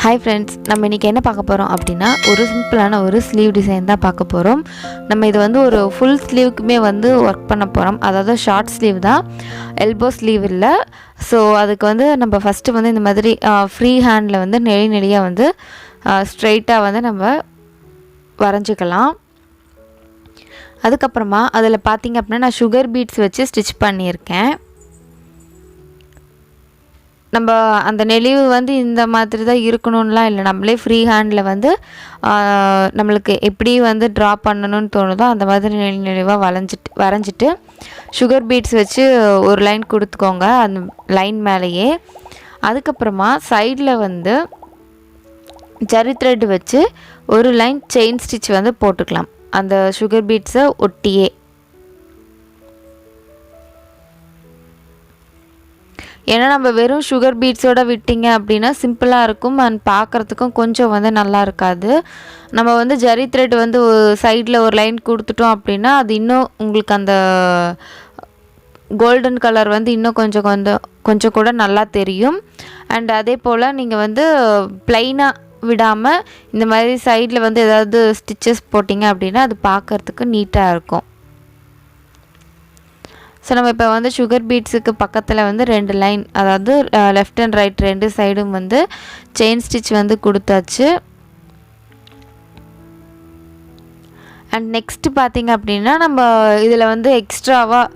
Hi friends, நம்ம இன்னைக்கு என்ன பார்க்க போறோம் அப்படினா ஒரு சிம்பிளான ஒரு ஸ்லீவ் டிசைன் தான் பார்க்க போறோம். நம்ம இது வந்து ஒரு full ஸ்லீவ்க்குமே வந்து வர்க் பண்ண போறோம். அதாவது ஷார்ட் ஸ்லீவ் தான். எல்போ ஸ்லீவ் இல்ல. சோ அதுக்கு வந்து நம்ம ஃபர்ஸ்ட் வந்து இந்த மாதிரி ஃப்ரீ ஹேண்ட்ல வந்து நெளியா வந்து ஸ்ட்ரைட்டா வந்து நம்ம வரைஞ்சிக்கலாம். அதுக்கு அப்புறமா அதில பாத்தீங்க அப்படினா நான் சுகர் பீட்ஸ் வச்சு ஸ்டிட்ச் பண்ணியிருக்கேன். நம்ம அந்த நெளிவு வந்து இந்த மாதிரி தான் இருக்கணும்லாம் இல்ல. நம்மளே ஃப்ரீ ஹேண்ட்ல வந்து நமக்கு எப்படி வந்து டிரா பண்ணனும்னு தோணுதோ அந்த மாதிரி நெளிவா வரைஞ்சிட்டு சுகர் பீட்ஸ் வச்சு ஒரு லைன் கொடுத்துக்கோங்க அந்த லைன் மேலேயே. அதுக்கு அப்புறமா சைடுல வந்து ஜரி த்ரெட் வச்சு ஒரு லைன் செயின் ஸ்டிட்ச் வந்து போட்டுக்கலாம். அந்த சுகர் பீட்ஸை ஒட்டியே. ஏன்னா நம்ம வெறும் சுகர் பீட்ஸோட விட்டீங்க அப்படின்னா சிம்பிளாக இருக்கும் அண்ட் பார்க்குறதுக்கும் கொஞ்சம் வந்து நல்லா இருக்காது. நம்ம வந்து ஜரி த்ரெட் வந்து சைடில் ஒரு லைன் கொடுத்துட்டோம் அப்படின்னா அது இன்னும் உங்களுக்கு அந்த கோல்டன் கலர் வந்து இன்னும் கொஞ்சம் கூட நல்லா தெரியும். அண்ட் அதே போல் நீங்கள் வந்து ப்ளைனாக விடாமல் இந்த மாதிரி சைடில் வந்து ஏதாவது ஸ்டிச்சஸ் போட்டிங்க அப்படின்னா அது பார்க்குறதுக்கு நீட்டாக இருக்கும். ஸோ நம்ம இப்போ வந்து சுகர் பீட்ஸுக்கு பக்கத்தில் வந்து 2 லைன், அதாவது லெஃப்ட் அண்ட் ரைட் 2 சைடும் வந்து செயின் ஸ்டிச் வந்து கொடுத்தாச்சு. அண்ட் நெக்ஸ்ட்டு பார்த்திங்க அப்படின்னா நம்ம இதில் வந்து எக்ஸ்ட்ராவாக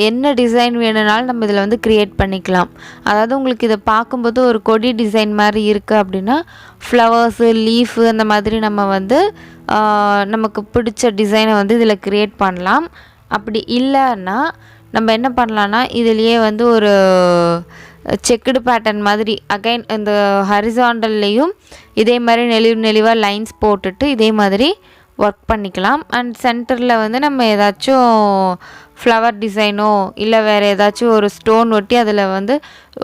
என்ன டிசைன் வேணுனாலும் நம்ம இதில் வந்து க்ரியேட் பண்ணிக்கலாம். அதாவது உங்களுக்கு இதை பார்க்கும்போது ஒரு கொடி டிசைன் மாதிரி இருக்குது அப்படின்னா ஃப்ளவர்ஸு லீஃபு அந்த மாதிரி நம்ம வந்து நமக்கு பிடிச்ச டிசைனை வந்து இதில் க்ரியேட் பண்ணலாம். அப்படி இல்லைன்னா நம்ம என்ன பண்ணலான்னா இதுலேயே வந்து ஒரு செக்குடு பேட்டர்ன் மாதிரி அகைன் இந்த ஹரிசாண்டல்லையும் இதே மாதிரி நெளிவாக லைன்ஸ் போட்டுட்டு இதே மாதிரி ஒர்க் பண்ணிக்கலாம். அண்ட் சென்டரில் வந்து நம்ம ஏதாச்சும் ஃப்ளவர் டிசைனோ இல்லை வேறு ஏதாச்சும் ஒரு ஸ்டோன் ஒட்டி அதில் வந்து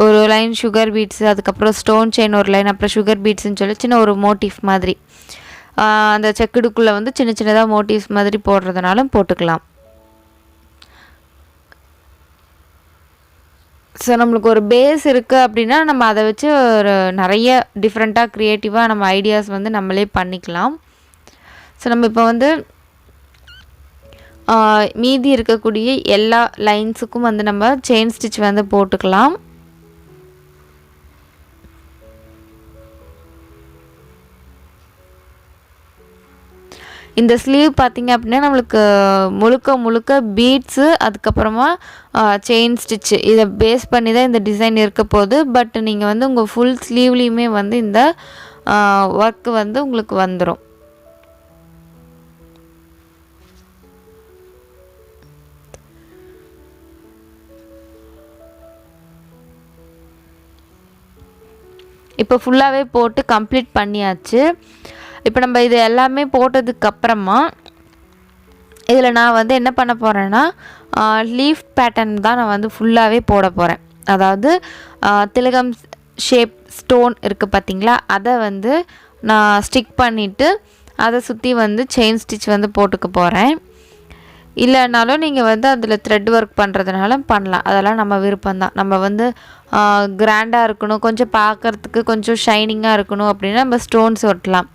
ஒரு லைன் சுகர் பீட்ஸு, அதுக்கப்புறம் ஸ்டோன் செயின் ஒரு லைன், அப்புறம் சுகர் பீட்ஸுன்னு சொல்லி சின்ன ஒரு மோட்டிவ் மாதிரி அந்த செக்குடுக்குள்ளே வந்து சின்னதாக மோட்டிவ்ஸ் மாதிரி போடுறதுனாலும் போட்டுக்கலாம். ஸோ நம்மளுக்கு ஒரு பேஸ் இருக்குது அப்படின்னா நம்ம அதை வச்சு ஒரு நிறைய டிஃப்ரெண்ட்டாக க்ரியேட்டிவாக நம்ம ஐடியாஸ் வந்து நம்மளே பண்ணிக்கலாம். ஸோ நம்ம இப்போ வந்து மீதி இருக்கக்கூடிய எல்லா லைன்ஸுக்கும் வந்து நம்ம செயின் ஸ்டிச் வந்து போட்டுக்கலாம். இந்த ஸ்லீவ் பார்த்திங்க அப்படின்னா நம்மளுக்கு முழுக்க பீட்ஸு, அதுக்கப்புறமா செயின் ஸ்டிச்சு இதை பேஸ் பண்ணி தான் இந்த டிசைன் இருக்க போகுது. பட் நீங்கள் வந்து உங்கள் ஃபுல் ஸ்லீவ்லேயுமே வந்து இந்த ஒர்க்கு வந்து உங்களுக்கு வந்துடும். இப்போ ஃபுல்லாகவே போட்டு கம்ப்ளீட் பண்ணியாச்சு. இப்போ நம்ம இது எல்லாமே போட்டதுக்கப்புறமா இதில் நான் வந்து என்ன பண்ண போகிறேன்னா லீஃப் பேட்டர்ன் தான் நான் வந்து ஃபுல்லாகவே போட போகிறேன். அதாவது திலகம் ஷேப் ஸ்டோன் இருக்குது பார்த்திங்களா, அதை வந்து நான் ஸ்டிக் பண்ணிவிட்டு அதை சுற்றி வந்து செயின் ஸ்டிச் வந்து போட்டுக்க போகிறேன். இல்லைனாலும் நீங்கள் வந்து அதில் த்ரெட் ஒர்க் பண்ணுறதுனால பண்ணலாம். அதெல்லாம் நம்ம விருப்பம்தான். நம்ம வந்து கிராண்டாக இருக்கணும், கொஞ்சம் பார்க்குறதுக்கு கொஞ்சம் ஷைனிங்காக இருக்கணும் அப்படின்னா நம்ம ஸ்டோன்ஸ் ஒட்டலாம்.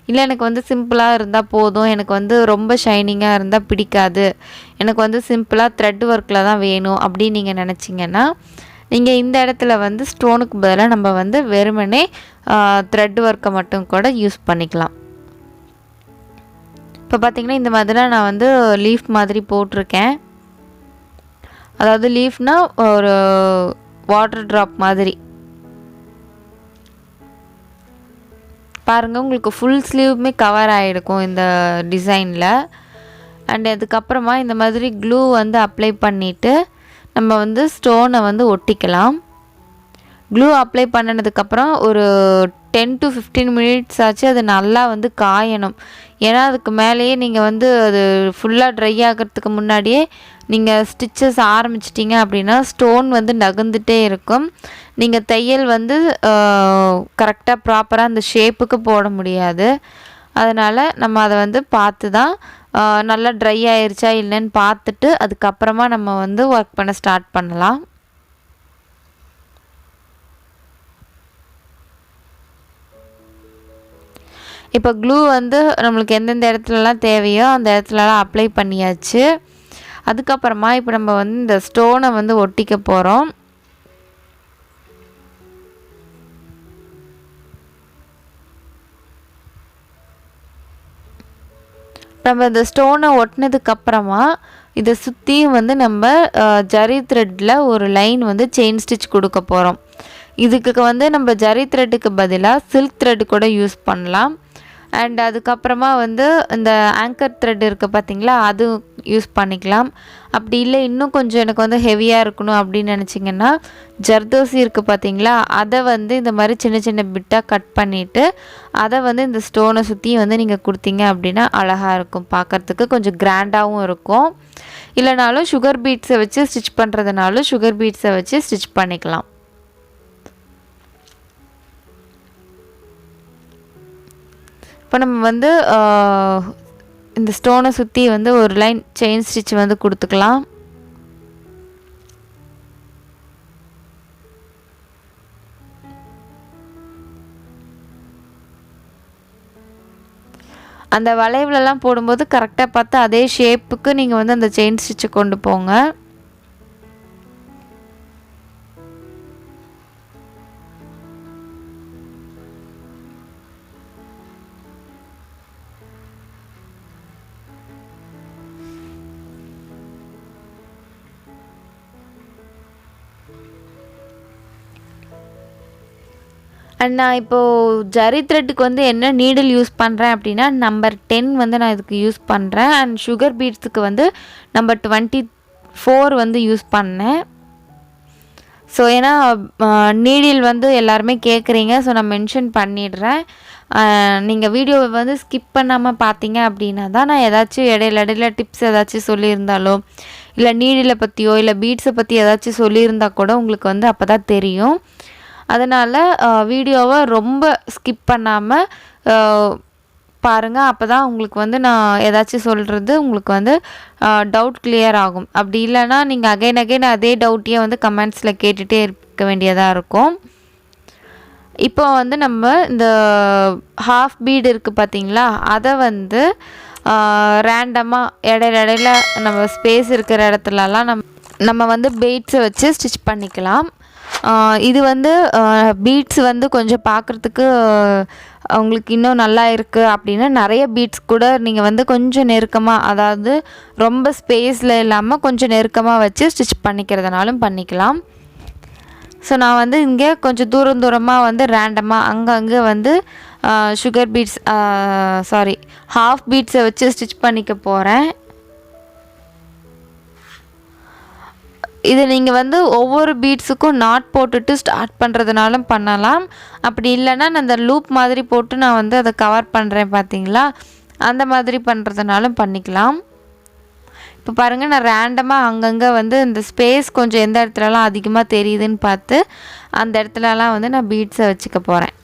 இல்லை எனக்கு வந்து சிம்பிளாக இருந்தால் போதும், எனக்கு வந்து ரொம்ப ஷைனிங்காக இருந்தால் பிடிக்காது, எனக்கு வந்து சிம்பிளாக த்ரெட் ஒர்க்கில் தான் வேணும் அப்படின்னு நீங்கள் நினச்சிங்கன்னா நீங்கள் இந்த இடத்துல வந்து ஸ்டோனுக்கு பதிலாக நம்ம வந்து வெறுமனே த்ரெட் ஒர்க்கை மட்டும் கூட யூஸ் பண்ணிக்கலாம். இப்போ பார்த்திங்கன்னா இந்த மாதிரி நான் வந்து லீஃப் மாதிரி போட்டிருக்கேன். அதாவது லீஃப்னால் ஒரு வாட்டர் ட்ராப் மாதிரி பாருங்கள், உங்களுக்கு ஃபுல் ஸ்லீவுமே கவர் ஆகிருக்கும் இந்த டிசைனில். அண்ட் அதுக்கப்புறமா இந்த மாதிரி க்ளூ வந்து அப்ளை பண்ணிவிட்டு நம்ம வந்து ஸ்டோனை வந்து ஒட்டிக்கலாம். க்ளூ அப்ளை பண்ணினதுக்கப்புறம் ஒரு 10 to 15 மினிட்ஸ் ஆச்சு அது நல்லா வந்து காயணும். ஏன்னா அதுக்கு மேலேயே நீங்கள் வந்து அது ஃபுல்லாக ட்ரை ஆகிறதுக்கு முன்னாடியே நீங்கள் ஸ்டிச்சஸ் ஆரம்பிச்சிட்டிங்க அப்படின்னா ஸ்டோன் வந்து நகர்ந்துகிட்டே இருக்கும். நீங்கள் தையல் வந்து கரெக்டாக ப்ராப்பராக அந்த ஷேப்புக்கு போட முடியாது. அதனால் நம்ம அதை வந்து பார்த்து தான் நல்லா ட்ரை ஆயிடுச்சா இல்லைன்னு பார்த்துட்டு அதுக்கப்புறமா நம்ம வந்து ஒர்க் பண்ண ஸ்டார்ட் பண்ணலாம். இப்போ க்ளூ வந்து நம்மளுக்கு எந்தெந்த இடத்துலலாம் தேவையோ அந்த இடத்துலலாம் அப்ளை பண்ணியாச்சு. அதுக்கப்புறமா இப்போ நம்ம வந்து இந்த ஸ்டோனை வந்து ஒட்டிக்க போகிறோம். நம்ம இந்த ஸ்டோனை ஒட்டினதுக்கப்புறமா இதை சுற்றியும் வந்து நம்ம ஜரி த்ரெட்டில் ஒரு லைன் வந்து செயின் ஸ்டிச் கொடுக்க போகிறோம். இதுக்கு வந்து நம்ம ஜரி த்ரெட்டுக்கு பதிலாக சில்க் த்ரெட் கூட யூஸ் பண்ணலாம். அண்ட் அதுக்கப்புறமா வந்து இந்த ஆங்கர் த்ரெட் இருக்குது பார்த்திங்களா, அது யூஸ் பண்ணிக்கலாம். அப்படி இல்லை இன்னும் கொஞ்சம் எனக்கு வந்து ஹெவியாக இருக்கணும் அப்படின்னு நினச்சிங்கன்னா ஜர்தோசி இருக்குது பார்த்திங்களா, அதை வந்து இந்த மாதிரி சின்ன சின்ன பிட்டாக கட் பண்ணிவிட்டு அதை வந்து இந்த ஸ்டோனை சுற்றி வந்து நீங்கள் கொடுத்தீங்க அப்படின்னா அழகாக இருக்கும், பார்க்குறதுக்கு கொஞ்சம் கிராண்டாகவும் இருக்கும். இல்லைனாலும் சுகர் பீட்ஸை வச்சு ஸ்டிச் பண்ணுறதுனாலும் சுகர் பீட்ஸை வச்சு ஸ்டிச் பண்ணிக்கலாம். இப்போ நம்ம வந்து இந்த ஸ்டோனை சுற்றி வந்து ஒரு லைன் செயின் ஸ்டிச் வந்து கொடுத்துக்கலாம். அந்த வளைவுலலாம் போடும்போது கரெக்டாக பார்த்து அதே ஷேப்புக்கு நீங்கள் வந்து அந்த செயின் ஸ்டிச்சை கொண்டு போங்க. அண்ட் நான் இப்போது ஜரி த்ரெட்டுக்கு வந்து என்ன நீடில் யூஸ் பண்ணுறேன் அப்படின்னா நம்பர் 10 வந்து நான் இதுக்கு யூஸ் பண்ணுறேன். அண்ட் சுகர் பீட்ஸுக்கு வந்து நம்பர் 24 வந்து யூஸ் பண்ணேன். ஸோ ஏன்னா நீடில் வந்து எல்லாருமே கேட்குறீங்க, ஸோ நான் மென்ஷன் பண்ணிடுறேன். நீங்கள் வீடியோவை வந்து ஸ்கிப் பண்ணாமல் பார்த்தீங்க அப்படின்னா தான் நான் ஏதாச்சும் இடையில டிப்ஸ் ஏதாச்சும் சொல்லியிருந்தாலோ இல்லை நீடிலை பற்றியோ இல்லை பீட்ஸை பற்றி ஏதாச்சும் சொல்லியிருந்தா கூட உங்களுக்கு வந்து அப்போ தான் தெரியும். அதனால் வீடியோவை ரொம்ப ஸ்கிப் பண்ணாமல் பாருங்கள், அப்போ தான் உங்களுக்கு வந்து நான் ஏதாச்சும் சொல்கிறது உங்களுக்கு வந்து டவுட் கிளியர் ஆகும். அப்படி இல்லைன்னா நீங்கள் அகைன் அதே டவுட்டையே வந்து கமெண்ட்ஸில் கேட்டுகிட்டே இருக்க வேண்டியதாக இருக்கும். இப்போ வந்து நம்ம இந்த ஹாஃப் பீடு இருக்குது பார்த்திங்களா, அதை வந்து ரேண்டமாக இடையில நம்ம ஸ்பேஸ் இருக்கிற இடத்துலலாம் நம்ம வந்து பீட்ஸை வச்சு ஸ்டிச் பண்ணிக்கலாம். இது வந்து பீட்ஸ் வந்து கொஞ்சம் பார்க்குறதுக்கு உங்களுக்கு இன்னும் நல்லா இருக்குது அப்படின்னா நிறைய பீட்ஸ் கூட நீங்கள் வந்து கொஞ்சம் நெருக்கமாக, அதாவது ரொம்ப ஸ்பேஸில் இல்லாமல் கொஞ்சம் நெருக்கமாக வச்சு ஸ்டிச் பண்ணிக்கிறதுனாலும் பண்ணிக்கலாம். ஸோ நான் வந்து இங்கே கொஞ்சம் தூரமாக வந்து ரேண்டமாக அங்கங்கே வந்து சுகர் பீட்ஸ் ஹாஃப் பீட்ஸை வச்சு ஸ்டிச் பண்ணிக்க போகிறேன். இது நீங்கள் வந்து ஒவ்வொரு பீட்ஸுக்கும் நாட் போட்டுட்டு ஸ்டார்ட் பண்ணுறதுனாலும் பண்ணலாம். அப்படி இல்லைன்னா நான் அந்த லூப் மாதிரி போட்டு நான் வந்து அதை கவர் பண்ணுறேன் பார்த்தீங்களா, அந்த மாதிரி பண்ணுறதுனாலும் பண்ணிக்கலாம். இப்போ பாருங்கள், நான் ரேண்டமாக அங்கங்கே வந்து இந்த ஸ்பேஸ் கொஞ்சம் எந்த இடத்துலலாம் அதிகமாக தெரியுதுன்னு பார்த்து அந்த இடத்துலலாம் வந்து நான் பீட்ஸை வச்சுக்க போகிறேன்.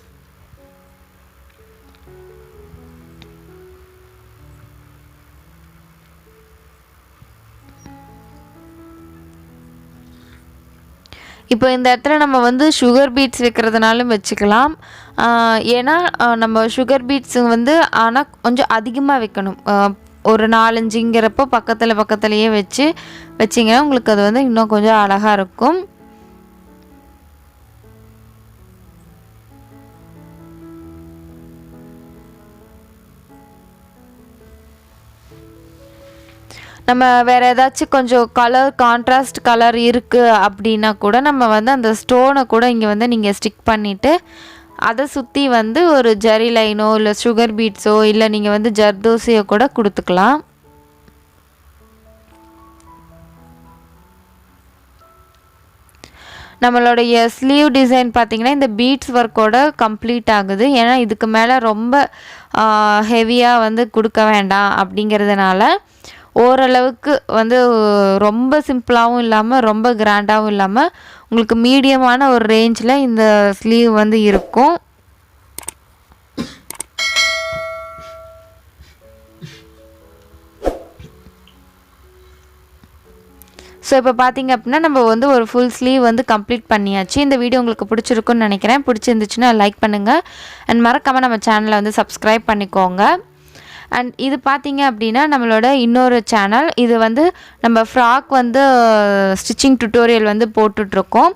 இப்போ இந்த இடத்துல நம்ம வந்து சுகர் பீட்ஸ் வைக்கிறதுனாலும் வச்சுக்கலாம். ஏன்னா நம்ம சுகர் பீட்ஸு வந்து ஆனால் கொஞ்சம் அதிகமாக வைக்கணும். ஒரு 4-5ங்கிறப்போ பக்கத்துலேயே வச்சிங்கன்னா உங்களுக்கு அது வந்து இன்னும் கொஞ்சம் அழகாக இருக்கும். நம்ம வேறு ஏதாச்சும் கொஞ்சம் கான்ட்ராஸ்ட் கலர் இருக்குது அப்படின்னா கூட நம்ம வந்து அந்த ஸ்டோனை கூட இங்கே வந்து நீங்கள் ஸ்டிக் பண்ணிவிட்டு அதை சுற்றி வந்து ஒரு ஜரி லைனோ இல்லை சுகர் பீட்ஸோ இல்லை நீங்கள் வந்து ஜர்தோசியோ கூட கொடுத்துக்கலாம். நம்மளுடைய ஸ்லீவ் டிசைன் பார்த்திங்கன்னா இந்த பீட்ஸ் ஒர்க்கோட கம்ப்ளீட் ஆகுது. ஏன்னா இதுக்கு மேலே ரொம்ப ஹெவியாக வந்து கொடுக்க வேண்டாம் அப்படிங்கிறதுனால ஓரளவுக்கு வந்து ரொம்ப சிம்பிளாகவும் இல்லாமல் ரொம்ப கிராண்டாகவும் இல்லாமல் உங்களுக்கு மீடியமான ஒரு ரேஞ்சில் இந்த ஸ்லீவ் வந்து இருக்கும். ஸோ இப்போ பார்த்தீங்க அப்படின்னா நம்ம வந்து ஒரு ஃபுல் ஸ்லீவ் வந்து கம்ப்ளீட் பண்ணியாச்சு. இந்த வீடியோ உங்களுக்கு பிடிச்சிருக்குன்னு நினைக்கிறேன். பிடிச்சிருந்துச்சுன்னா லைக் பண்ணுங்கள் அண்ட் மறக்காமல் நம்ம சேனலை வந்து சப்ஸ்கிரைப் பண்ணிக்கோங்க. அண்ட் இது பார்த்தீங்க அப்படின்னா நம்மளோட இன்னொரு சேனல். இது வந்து நம்ம ஃப்ராக் வந்து ஸ்டிச்சிங் டுட்டோரியல் வந்து போட்டுட்ருக்கோம்.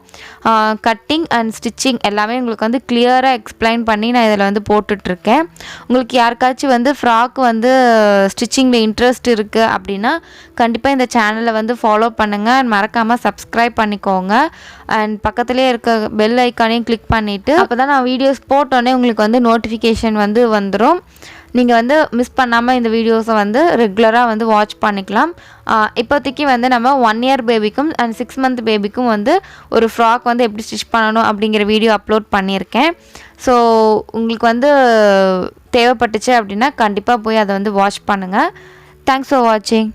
கட்டிங் அண்ட் ஸ்டிச்சிங் எல்லாமே உங்களுக்கு வந்து கிளியராக எக்ஸ்பிளைன் பண்ணி நான் இதில் வந்து போட்டுட்ருக்கேன். உங்களுக்கு யாருக்காச்சும் வந்து ஃப்ராக் வந்து ஸ்டிச்சிங்கில் இன்ட்ரெஸ்ட் இருக்குது அப்படின்னா கண்டிப்பாக இந்த சேனலை வந்து ஃபாலோ பண்ணுங்கள் அண்ட் மறக்காமல் சப்ஸ்கிரைப் பண்ணிக்கோங்க. அண்ட் பக்கத்துலேயே இருக்க பெல் ஐக்கானையும் கிளிக் பண்ணிவிட்டு அப்போ தான் நான் வீடியோஸ் போட்டோன்னே உங்களுக்கு வந்து நோட்டிஃபிகேஷன் வந்து வந்துடும். நீங்கள் வந்து மிஸ் பண்ணாமல் இந்த வீடியோஸை வந்து ரெகுலராக வந்து வாட்ச் பண்ணிக்கலாம். இப்போதைக்கு வந்து நம்ம 1 இயர் பேபிக்கும் அண்ட் 6 மந்த் பேபிக்கும் வந்து ஒரு ஃப்ராக் வந்து எப்படி ஸ்டிச் பண்ணணும் அப்படிங்கிற வீடியோ அப்லோட் பண்ணியிருக்கேன். ஸோ உங்களுக்கு வந்து தேவைப்பட்டுச்சு அப்படின்னா கண்டிப்பாக போய் அதை வந்து வாட்ச் பண்ணுங்கள். தேங்க்ஸ் ஃபார் வாட்சிங்.